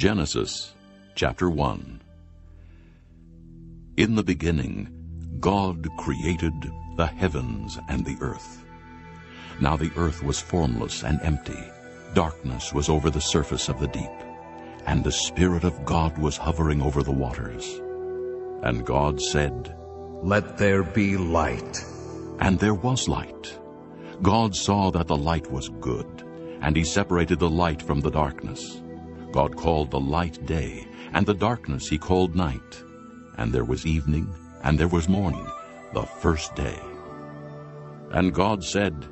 Genesis chapter 1. In the beginning, God created the heavens and the earth. Now the earth was formless and empty. Darkness was over the surface of the deep, and the Spirit of God was hovering over the waters. And God said, "Let there be light." And there was light. God saw that the light was good, and he separated the light from the darkness. God called the light day, and the darkness he called night. And there was evening, and there was morning, the first day. And God said,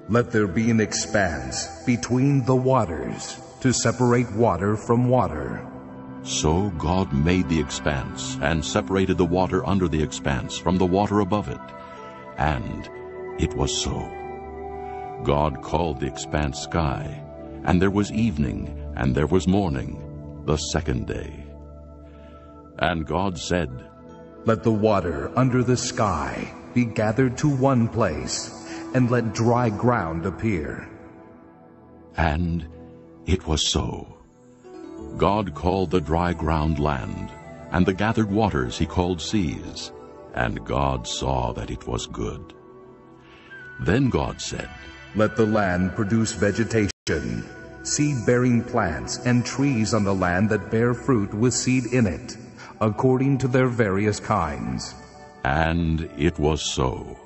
"Let there be an expanse between the waters, to separate water from water." So God made the expanse, and separated the water under the expanse from the water above it. And it was so. God called the expanse sky, and there was evening, and there was morning, the second day. And God said, "Let the water under the sky be gathered to one place, and let dry ground appear." And it was so. God called the dry ground land, and the gathered waters he called seas. And God saw that it was good. Then God said, "Let the land produce vegetation, seed-bearing plants and trees on the land that bear fruit with seed in it, according to their various kinds." And it was so.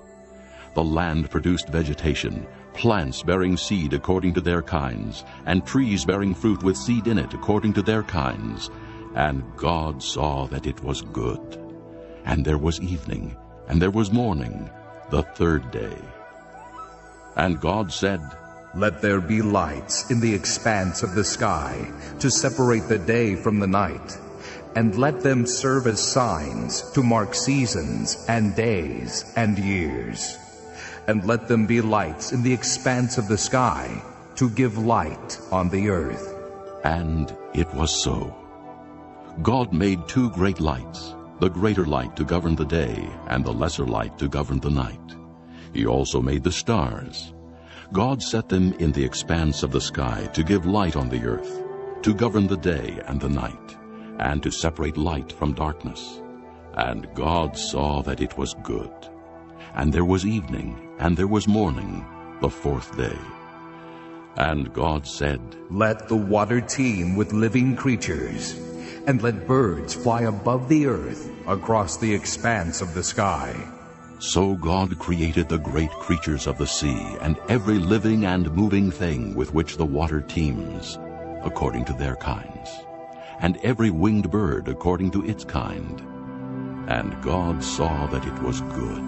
The land produced vegetation, plants bearing seed according to their kinds, and trees bearing fruit with seed in it according to their kinds. And God saw that it was good. And there was evening, and there was morning, the third day. And God said, "Let there be lights in the expanse of the sky, to separate the day from the night, and let them serve as signs to mark seasons and days and years. And let them be lights in the expanse of the sky, to give light on the earth." And it was so. God made two great lights, the greater light to govern the day, and the lesser light to govern the night. He also made the stars. God set them in the expanse of the sky to give light on the earth, to govern the day and the night, and to separate light from darkness. And God saw that it was good. And there was evening, and there was morning, the fourth day. And God said, "Let the water teem with living creatures, and let birds fly above the earth across the expanse of the sky." So God created the great creatures of the sea, and every living and moving thing with which the water teems, according to their kinds, and every winged bird according to its kind. And God saw that it was good.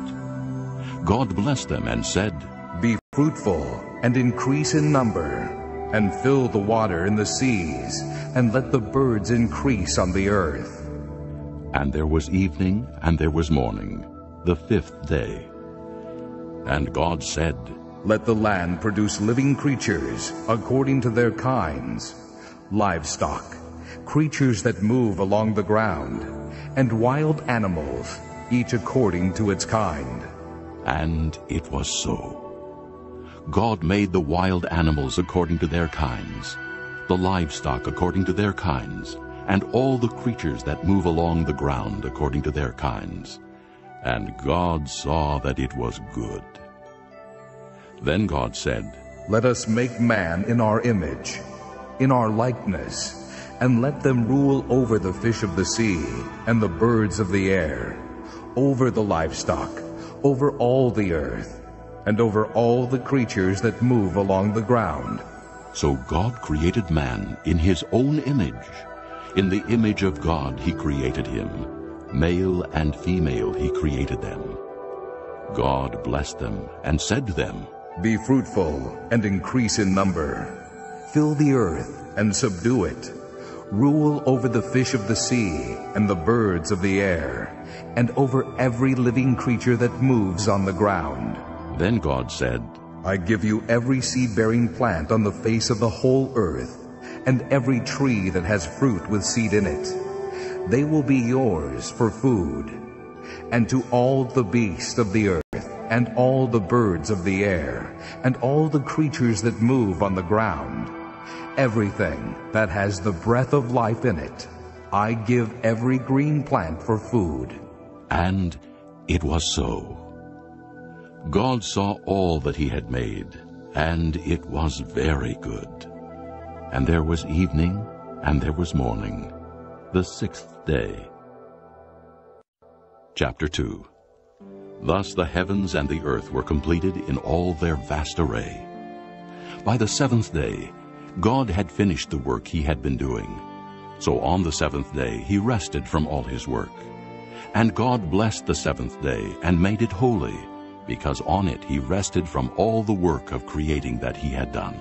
God blessed them and said, "Be fruitful and increase in number, and fill the water in the seas, and let the birds increase on the earth." And there was evening, and there was morning, the fifth day. And God said, "Let the land produce living creatures according to their kinds, livestock, creatures that move along the ground, and wild animals, each according to its kind." And it was so. God made the wild animals according to their kinds, the livestock according to their kinds, and all the creatures that move along the ground according to their kinds. And God saw that it was good. Then God said, "Let us make man in our image, in our likeness, and let them rule over the fish of the sea and the birds of the air, over the livestock, over all the earth, and over all the creatures that move along the ground." So God created man in his own image. In the image of God he created him. Male and female he created them. God blessed them and said to them, "Be fruitful and increase in number. Fill the earth and subdue it. Rule over the fish of the sea and the birds of the air, and over every living creature that moves on the ground." Then God said, "I give you every seed-bearing plant on the face of the whole earth, and every tree that has fruit with seed in it. They will be yours for food. And to all the beasts of the earth, and all the birds of the air, and all the creatures that move on the ground, everything that has the breath of life in it. I give every green plant for food." And it was so. God saw all that he had made, and it was very good. And there was evening, and there was morning, the sixth day. Chapter 2. Thus the heavens and the earth were completed in all their vast array. By the seventh day, God had finished the work he had been doing. So on the seventh day he rested from all his work. And God blessed the seventh day and made it holy, because on it he rested from all the work of creating that he had done.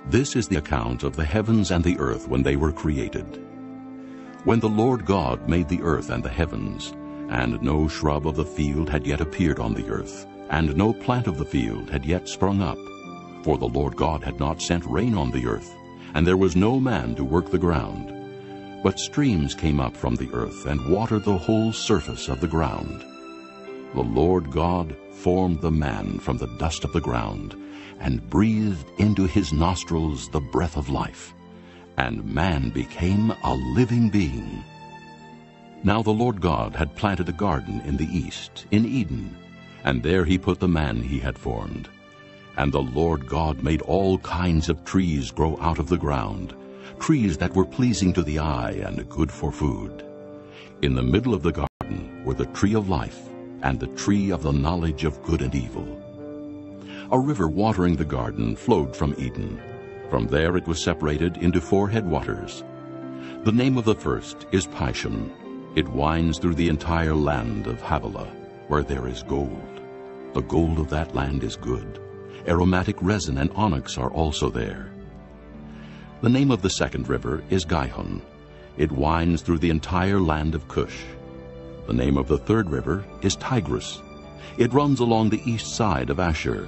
This is the account of the heavens and the earth when they were created. When the Lord God made the earth and the heavens, and no shrub of the field had yet appeared on the earth, and no plant of the field had yet sprung up, for the Lord God had not sent rain on the earth, and there was no man to work the ground. But streams came up from the earth and watered the whole surface of the ground. The Lord God formed the man from the dust of the ground, and breathed into his nostrils the breath of life, and man became a living being. Now the Lord God had planted a garden in the east, in Eden, and there he put the man he had formed. And the Lord God made all kinds of trees grow out of the ground, trees that were pleasing to the eye and good for food. In the middle of the garden were the tree of life and the tree of the knowledge of good and evil. A river watering the garden flowed from Eden. From there it was separated into 4 headwaters. The name of the first is Pishon. It winds through the entire land of Havilah, where there is gold. The gold of that land is good. Aromatic resin and onyx are also there. The name of the second river is Gihon. It winds through the entire land of Cush. The name of the third river is Tigris. It runs along the east side of Ashur.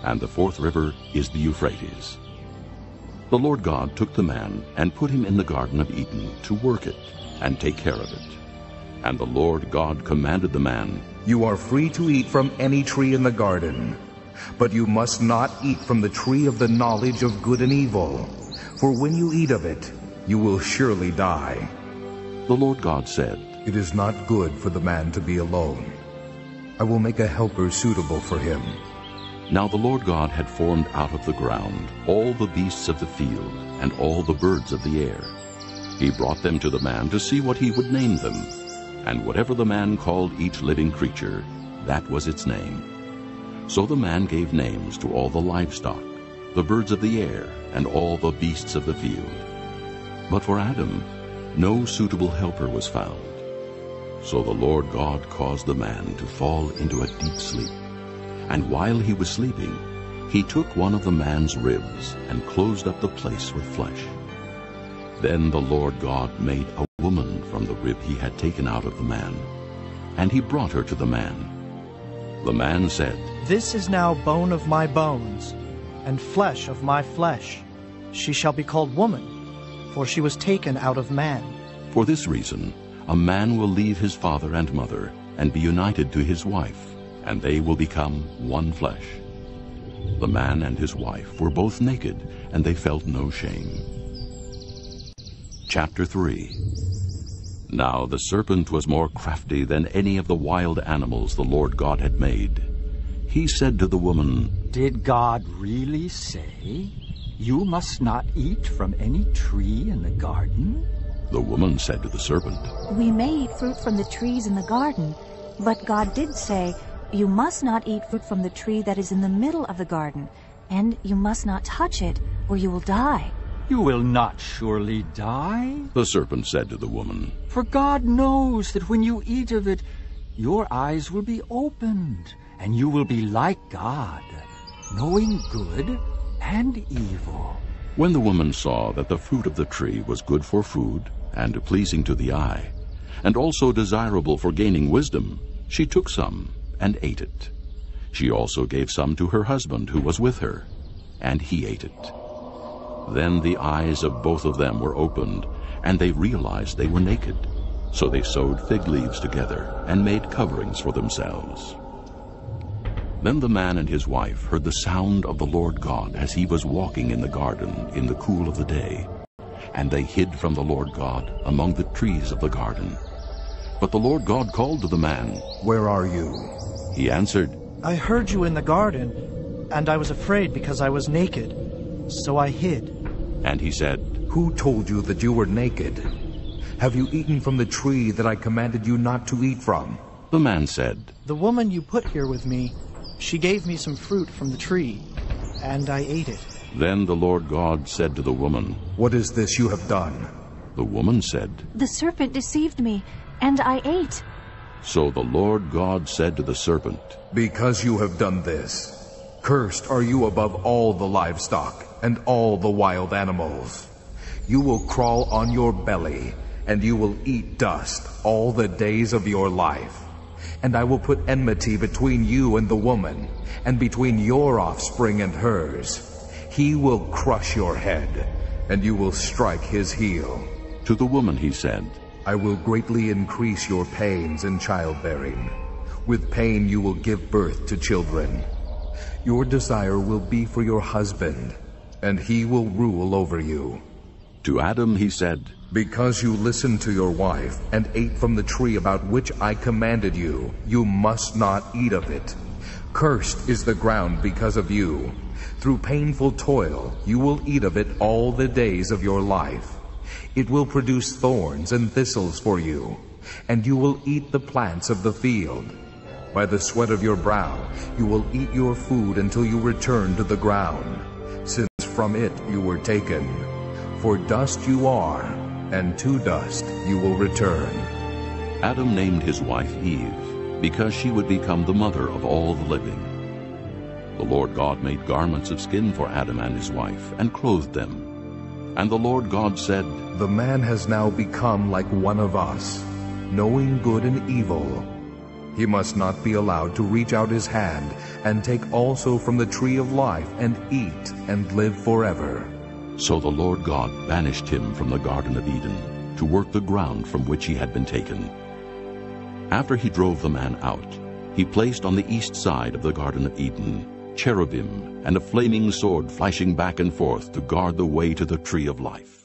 And the fourth river is the Euphrates. The Lord God took the man and put him in the Garden of Eden to work it and take care of it. And the Lord God commanded the man, "You are free to eat from any tree in the garden, but you must not eat from the tree of the knowledge of good and evil, for when you eat of it, you will surely die." The Lord God said, "It is not good for the man to be alone. I will make a helper suitable for him." Now the Lord God had formed out of the ground all the beasts of the field and all the birds of the air. He brought them to the man to see what he would name them. And whatever the man called each living creature, that was its name. So the man gave names to all the livestock, the birds of the air, and all the beasts of the field. But for Adam no suitable helper was found. So the Lord God caused the man to fall into a deep sleep. And while he was sleeping, he took one of the man's ribs and closed up the place with flesh. Then the Lord God made a woman from the rib he had taken out of the man, and he brought her to the man. The man said, "This is now bone of my bones, and flesh of my flesh. She shall be called woman, for she was taken out of man." For this reason, a man will leave his father and mother, and be united to his wife, and they will become one flesh. The man and his wife were both naked, and they felt no shame. Chapter 3. Now the serpent was more crafty than any of the wild animals the Lord God had made. He said to the woman, "Did God really say, 'You must not eat from any tree in the garden'?" The woman said to the serpent, "We may eat fruit from the trees in the garden, but God did say, 'You must not eat fruit from the tree that is in the middle of the garden, and you must not touch it, or you will die.'" "You will not surely die," the serpent said to the woman. "for God knows that when you eat of it, your eyes will be opened, and you will be like God, knowing good and evil." When the woman saw that the fruit of the tree was good for food and pleasing to the eye, and also desirable for gaining wisdom, she took some and ate it. She also gave some to her husband who was with her, and he ate it. Then the eyes of both of them were opened, and they realized they were naked. So they sewed fig leaves together and made coverings for themselves. Then the man and his wife heard the sound of the Lord God as he was walking in the garden in the cool of the day. And they hid from the Lord God among the trees of the garden. But the Lord God called to the man, "Where are you?" He answered, I heard you in the garden, and I was afraid because I was naked, so I hid. And he said, "Who told you that you were naked? Have you eaten from the tree that I commanded you not to eat from?" The man said, The woman you put here with me, she gave me some fruit from the tree, and I ate it. Then the Lord God said to the woman, "What is this you have done?" The woman said, The serpent deceived me, and I ate. So the Lord God said to the serpent, "Because you have done this, cursed are you above all the livestock and all the wild animals. You will crawl on your belly, and you will eat dust all the days of your life. And I will put enmity between you and the woman, and between your offspring and hers. He will crush your head, and you will strike his heel." To the woman he said, "I will greatly increase your pains in childbearing. With pain you will give birth to children. Your desire will be for your husband, and he will rule over you." To Adam he said, "Because you listened to your wife and ate from the tree about which I commanded you, you must not eat of it. Cursed is the ground because of you. Through painful toil you will eat of it all the days of your life. It will produce thorns and thistles for you, and you will eat the plants of the field. By the sweat of your brow you will eat your food until you return to the ground, since from it you were taken. For dust you are, and to dust you will return." Adam named his wife Eve, because she would become the mother of all the living. The Lord God made garments of skin for Adam and his wife, and clothed them. And the Lord God said, "The man has now become like one of us, knowing good and evil. He must not be allowed to reach out his hand and take also from the tree of life and eat and live forever." So the Lord God banished him from the Garden of Eden to work the ground from which he had been taken. After he drove the man out, he placed on the east side of the Garden of Eden cherubim and a flaming sword flashing back and forth to guard the way to the tree of life.